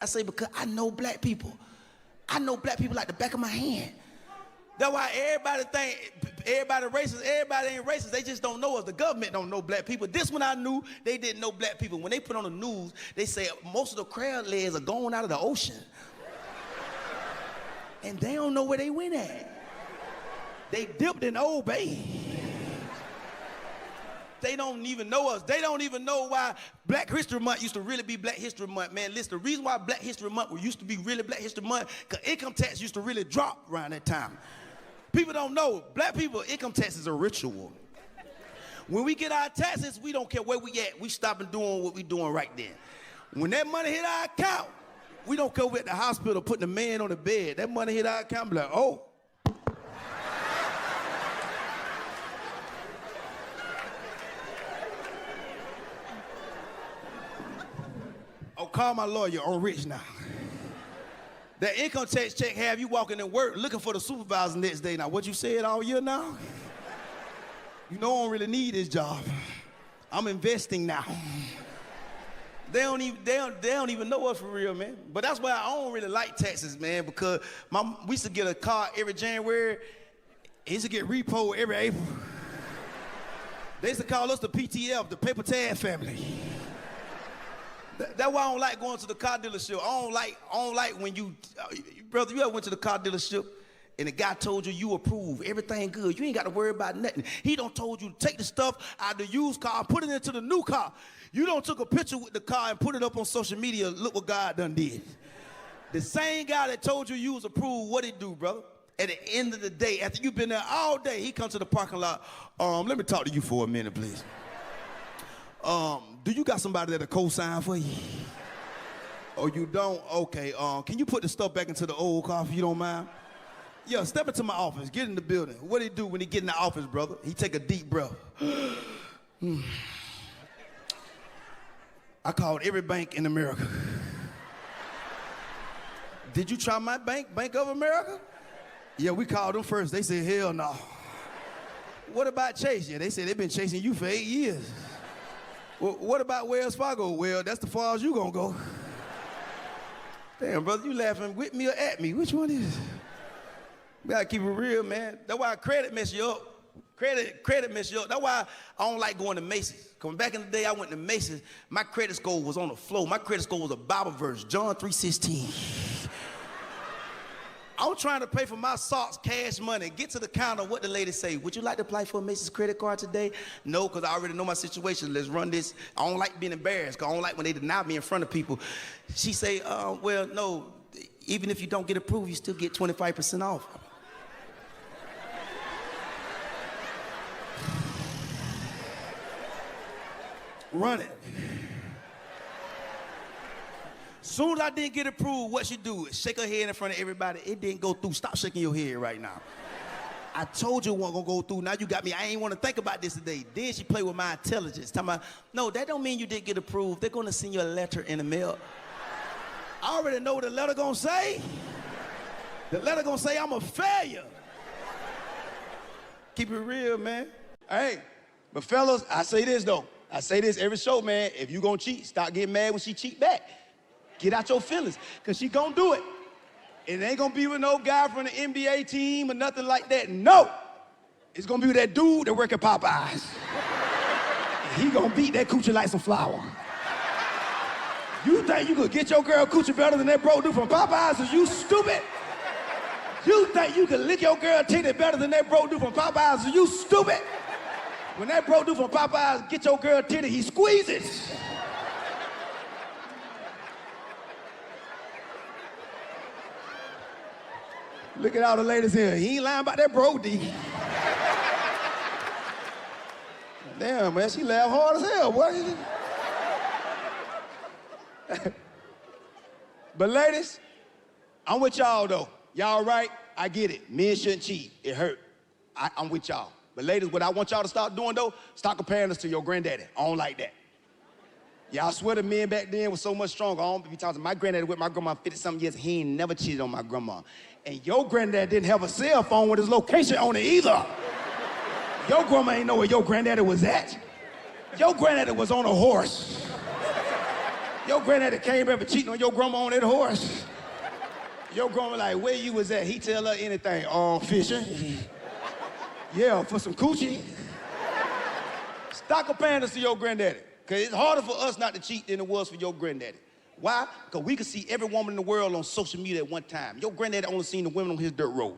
I say, because I know black people. I know black people like the back of my hand. That's why everybody think everybody racist. Everybody ain't racist. They just don't know us. The government don't know black people. This one I knew, they didn't know black people. When they put on the news, they say most of the crab legs are going out of the ocean. And they don't know where they went at. They dipped in Old Bay. They don't even know us. They don't even know why Black History Month used to really be Black History Month, man. Listen, the reason why Black History Month used to be really Black History Month, because income tax used to really drop around that time. People don't know, black people, income tax is a ritual. When we get our taxes, we don't care where we at. We stop and doing what we doing right then. When that money hit our account, we don't go at the hospital putting the man on the bed. That money hit our account, be like, oh. Oh, call my lawyer, I'm rich now. That income tax check have you walking in work looking for the supervisor next day. Now, what you said all year now? You know I don't really need this job. I'm investing now. They don't even know us for real, man. But that's why I don't really like taxes, man, because we used to get a car every January. It used to get repo every April. They used to call us the PTF, the paper tag family. That's why I don't like going to the car dealership. I don't like when brother, you ever went to the car dealership and the guy told you approve, everything good. You ain't got to worry about nothing. He done told you to take the stuff out of the used car and put it into the new car. You done took a picture with the car and put it up on social media. Look what God done did. The same guy that told you was approved, what he do, brother? At the end of the day, after you've been there all day, he comes to the parking lot. Let me talk to you for a minute, please. Do you got somebody that'll co-sign for you? Oh, you don't? Okay, can you put the stuff back into the old car if you don't mind? Yeah, step into my office, get in the building. What do he do when he get in the office, brother? He take a deep breath. I called every bank in America. Did you try my bank, Bank of America? Yeah, we called them first. They said, hell no. What about Chase? Yeah, they said they've been chasing you for 8 years. Well, what about Wells Fargo? Well, that's the far as you gonna go. Damn, brother, you laughing with me or at me? Which one is it? We gotta keep it real, man. That's why credit mess you up. Credit mess you up. That's why I don't like going to Macy's. Because back in the day I went to Macy's, my credit score was on the floor. My credit score was a Bible verse, John 3:16. I was trying to pay for my socks, cash money, get to the counter, what the lady say, would you like to apply for a Macy's credit card today? No, because I already know my situation. Let's run this. I don't like being embarrassed, because I don't like when they deny me in front of people. She say, well, no, even if you don't get approved, you still get 25% off. Run it. Soon as I didn't get approved, what she do is shake her head in front of everybody. It didn't go through. Stop shaking your head right now. I told you it wasn't gonna go through. Now you got me. I ain't want to think about this today. Then she played with my intelligence. Talking about, no, that don't mean you didn't get approved. They're gonna send you a letter in the mail. I already know what the letter gonna say. The letter gonna say I'm a failure. Keep it real, man. Hey, but fellas, I say this though. I say this every show, man. If you gonna cheat, stop getting mad when she cheat back. Get out your feelings, because she gonna do it. It ain't gonna be with no guy from the NBA team or nothing like that. No. It's gonna be with that dude that work at Popeyes. He gonna beat that coochie like some flour. You think you could get your girl coochie better than that bro dude from Popeyes? Are you stupid? You think you could lick your girl titty better than that bro dude from Popeyes? Are you stupid? When that bro dude from Popeyes get your girl titty, he squeezes. Look at all the ladies here. He ain't lying about that Brody. Damn, man, she laughed hard as hell, boy. But ladies, I'm with y'all though. Y'all right? I get it. Men shouldn't cheat. It hurt. I'm with y'all. But ladies, what I want y'all to start doing though, stop comparing us to your granddaddy. I don't like that. Y'all swear the men back then was so much stronger. I don't be talking to my granddaddy with my grandma 50-something years. He ain't never cheated on my grandma. And your granddad didn't have a cell phone with his location on it either. Your grandma ain't know where your granddaddy was at. Your granddaddy was on a horse. Your granddaddy came back for cheating on your grandma on that horse. Your grandma like, where you was at? He tell her anything. Fishing. Yeah, for some coochie. Stock of pandas to your granddaddy. Because it's harder for us not to cheat than it was for your granddaddy. Why? Because we could see every woman in the world on social media at one time. Your granddaddy only seen the women on his dirt road.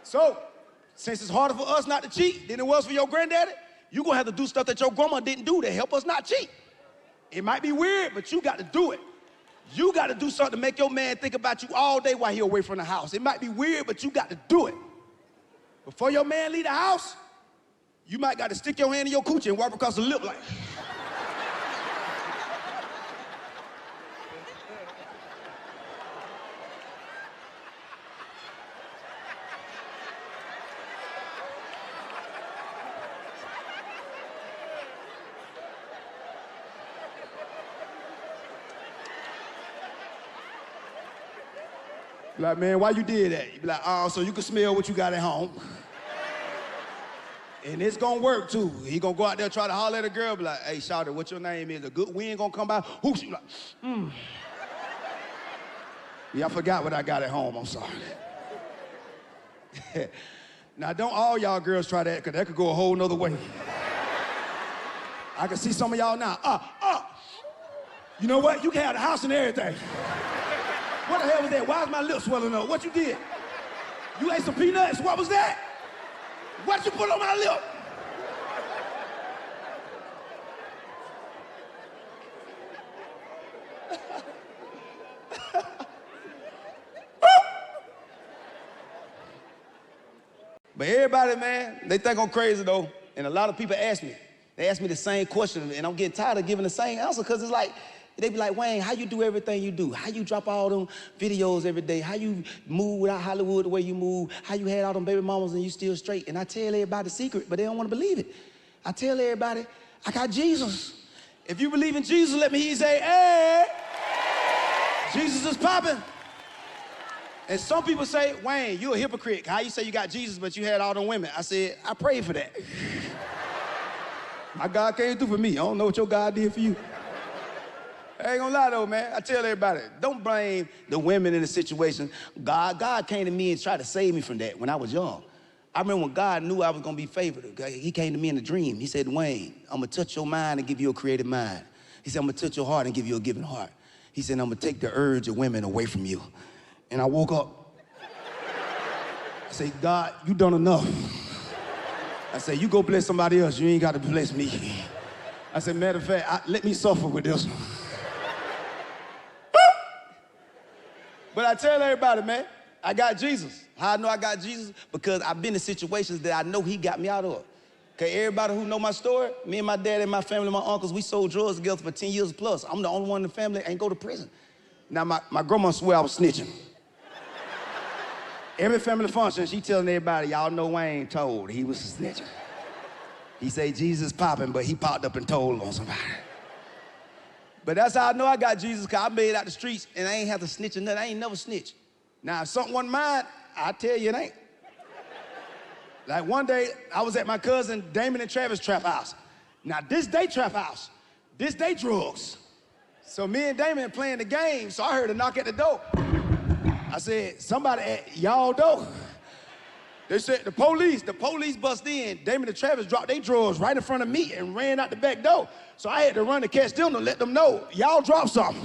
So, since it's harder for us not to cheat than it was for your granddaddy, you're going to have to do stuff that your grandma didn't do to help us not cheat. It might be weird, but you got to do it. You got to do something to make your man think about you all day while he away from the house. It might be weird, but you got to do it. Before your man leave the house, you might got to stick your hand in your coochie and wipe across the lip like. Like, man, why you did that? You be like, oh, so you can smell what you got at home. And it's gonna work too. He gonna go out there try to holler at a girl, be like, hey, shawty, what your name is? A good wind gonna come by. Who she like, Yeah, I forgot what I got at home, I'm sorry. Now, don't all y'all girls try that, because that could go a whole nother way. I can see some of y'all now. You know what? You can have the house and everything. What the hell was that? Why is my lips swelling up? What you did? You ate some peanuts? What was that? What you put on my lip? But everybody, man, they think I'm crazy though. And a lot of people ask me. They ask me the same question, and I'm getting tired of giving the same answer, because it's like, they be like, Wayne, how you do everything you do? How you drop all them videos every day? How you move without Hollywood the way you move? How you had all them baby mamas and you still straight? And I tell everybody the secret, but they don't want to believe it. I tell everybody, I got Jesus. If you believe in Jesus, let me hear you say, hey, Jesus is popping. And some people say, Wayne, you a hypocrite. How you say you got Jesus, but you had all them women? I said, I prayed for that. My God came through for me. I don't know what your God did for you. I ain't gonna lie though, man. I tell everybody, don't blame the women in the situation. God came to me and tried to save me from that when I was young. I remember when God knew I was gonna be favored. He came to me in a dream. He said, Wayne, I'm gonna touch your mind and give you a creative mind. He said, I'm gonna touch your heart and give you a giving heart. He said, I'm gonna take the urge of women away from you. And I woke up. I said, God, you done enough. I said, you go bless somebody else. You ain't gotta bless me. I said, matter of fact, let me suffer with this one. But I tell everybody, man, I got Jesus. How I know I got Jesus? Because I've been in situations that I know he got me out of. Okay, everybody who know my story, me and my dad and my family, my uncles, we sold drugs together for 10 years plus. I'm the only one in the family that ain't go to prison. Now, my grandma swear I was snitching. Every family function, she telling everybody, y'all know Wayne told he was snitching. He say Jesus popping, but he popped up and told on somebody. But that's how I know I got Jesus, because I made it out the streets and I ain't have to snitch or nothing. I ain't never snitch. Now, if something wasn't mine, I tell you it ain't. Like one day, I was at my cousin Damon and Travis' trap house. Now, this day trap house, this day drugs. So me and Damon playing the game, so I heard a knock at the door. I said, somebody at y'all door. They said, the police bust in. Damon and Travis dropped their drawers right in front of me and ran out the back door. So I had to run to catch them to let them know, y'all dropped something.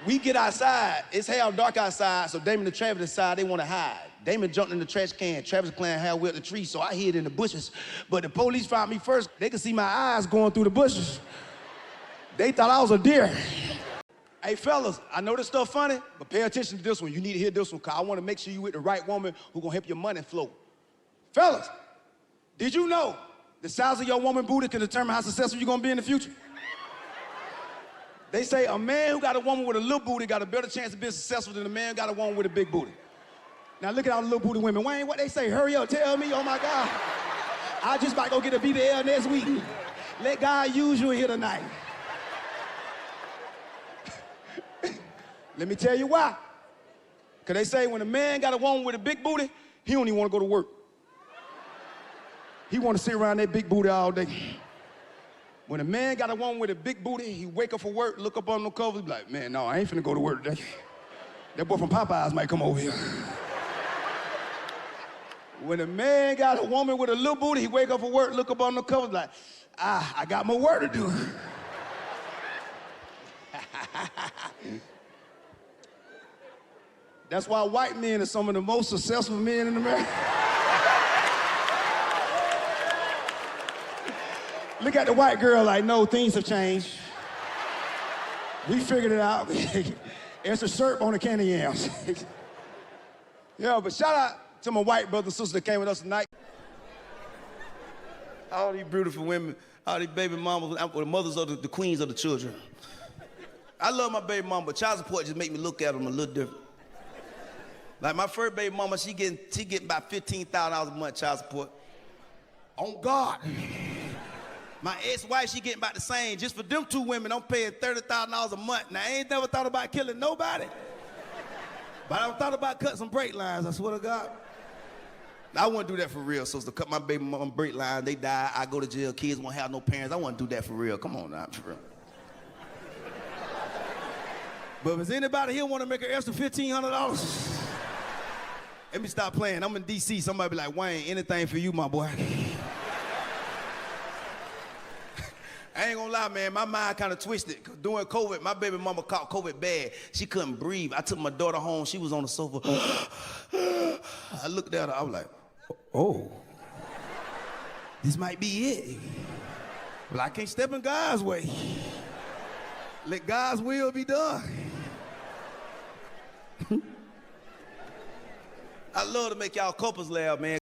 We get outside, it's hell dark outside, so Damon and Travis decide they want to hide. Damon jumped in the trash can, Travis playing hell with the tree, so I hid in the bushes. But the police found me first. They could see my eyes going through the bushes. They thought I was a deer. Hey, fellas, I know this stuff funny, but pay attention to this one. You need to hear this one, because I want to make sure you with the right woman who gonna help your money flow. Fellas, did you know the size of your woman booty can determine how successful you're gonna be in the future? They say a man who got a woman with a little booty got a better chance of being successful than a man who got a woman with a big booty. Now look at all the little booty women. Wayne, what they say? Hurry up, tell me, oh my God. I just might go get a BBL next week. Let God use you here tonight. Let me tell you why. Because they say when a man got a woman with a big booty, he don't even want to go to work. He want to sit around that big booty all day. When a man got a woman with a big booty, he wake up for work, look up on the covers, be like, man, no, I ain't finna go to work today. That boy from Popeyes might come over here. When a man got a woman with a little booty, he wake up for work, look up on the covers, like, I got more work to do. That's why white men are some of the most successful men in America. Look at the white girl like, no, things have changed. We figured it out. It's a syrup on the candy yams. Yeah, but shout out to my white brother and sister that came with us tonight. All these beautiful women, all these baby mamas, the mothers of the queens of the children. I love my baby mama, but child support just make me look at them a little different. Like my first baby mama, she getting about $15,000 a month child support. On God. My ex-wife, she getting about the same. Just for them two women, I'm paying $30,000 a month. Now, I ain't never thought about killing nobody. But I thought about cutting some brake lines, I swear to God. I wouldn't do that for real, sister. Cut my baby mama brake line, they die, I go to jail, kids won't have no parents. I wouldn't do that for real. Come on now, for real. But if there's anybody here want to make an extra $1,500, let me stop playing. I'm in D.C., somebody be like, Wayne, anything for you, my boy. I ain't gonna lie, man, my mind kind of twisted. During COVID, my baby mama caught COVID bad. She couldn't breathe. I took my daughter home, she was on the sofa. I looked at her, I was like, oh, this might be it. Well, I can't step in God's way. Let God's will be done. I love to make y'all couples laugh, man.